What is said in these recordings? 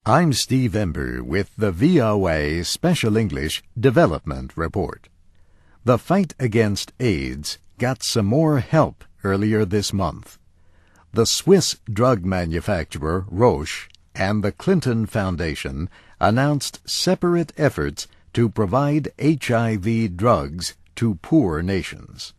I'm Steve Ember with the VOA Special English Development Report. The fight against AIDS got some more help earlier this month. The Swiss drug manufacturer Roche and the Clinton Foundation announced separate efforts to provide HIV drugs to poor nations.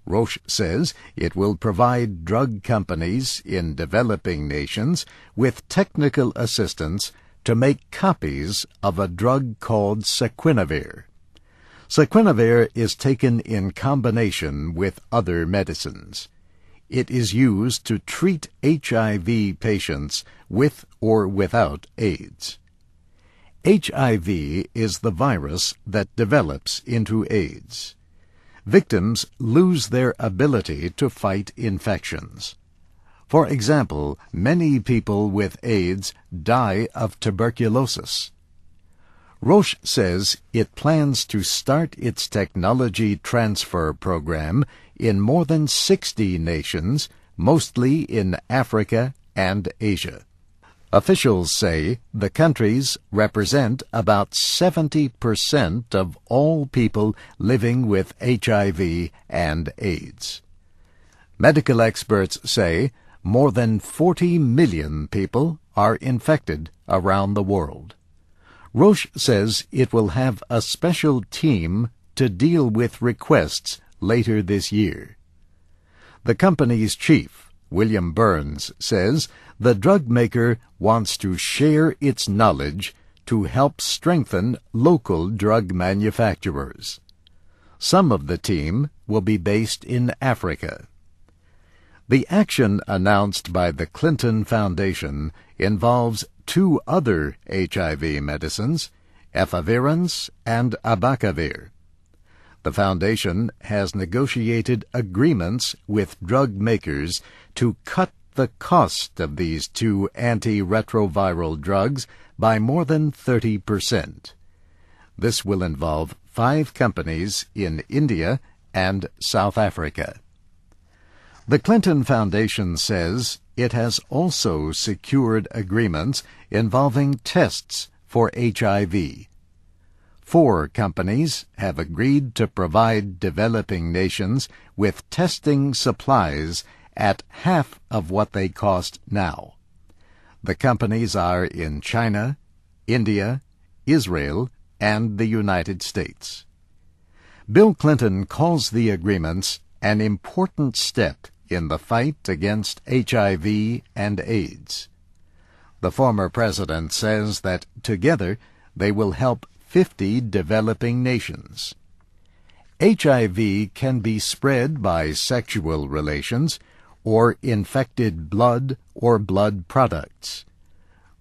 Roche says it will provide drug companies in developing nations with technical assistance to make copies of a drug called Sequinavir. Sequinavir is taken in combination with other medicines. It is used to treat HIV patients with or without AIDS. HIV is the virus that develops into AIDS. Victims lose their ability to fight infections. For example, many people with AIDS die of tuberculosis. Roche says it plans to start its technology transfer program in more than 60 nations, mostly in Africa and Asia. Officials say the countries represent about 70% of all people living with HIV and AIDS. Medical experts say more than 40 million people are infected around the world. Roche says it will have a special team to deal with requests later this year. The company's chief, William Burns, says the drug maker wants to share its knowledge to help strengthen local drug manufacturers. Some of the team will be based in Africa. The action announced by the Clinton Foundation involves two other HIV medicines, efavirenz and abacavir. The foundation has negotiated agreements with drug makers to cut the cost of these two antiretroviral drugs by more than 30%. This will involve 5 companies in India and South Africa. The Clinton Foundation says it has also secured agreements involving tests for HIV. 4 companies have agreed to provide developing nations with testing supplies at half of what they cost now. The companies are in China, India, Israel, and the United States. Bill Clinton calls the agreements an important step in the fight against HIV and AIDS. The former president says that together they will help 50 developing nations. HIV can be spread by sexual relations or infected blood or blood products.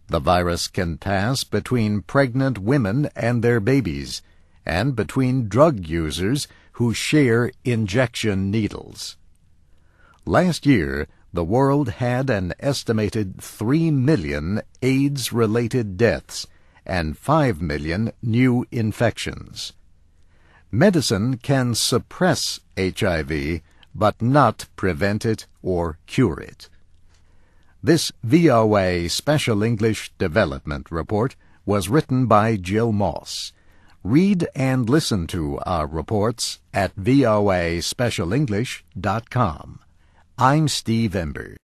The virus can pass between pregnant women and their babies, and between drug users who share injection needles. Last year, the world had an estimated 3 million AIDS-related deaths and 5 million new infections. Medicine can suppress HIV, but not prevent it or cure it. This VOA Special English Development Report was written by Jill Moss. Read and listen to our reports at voaspecialenglish.com. I'm Steve Ember.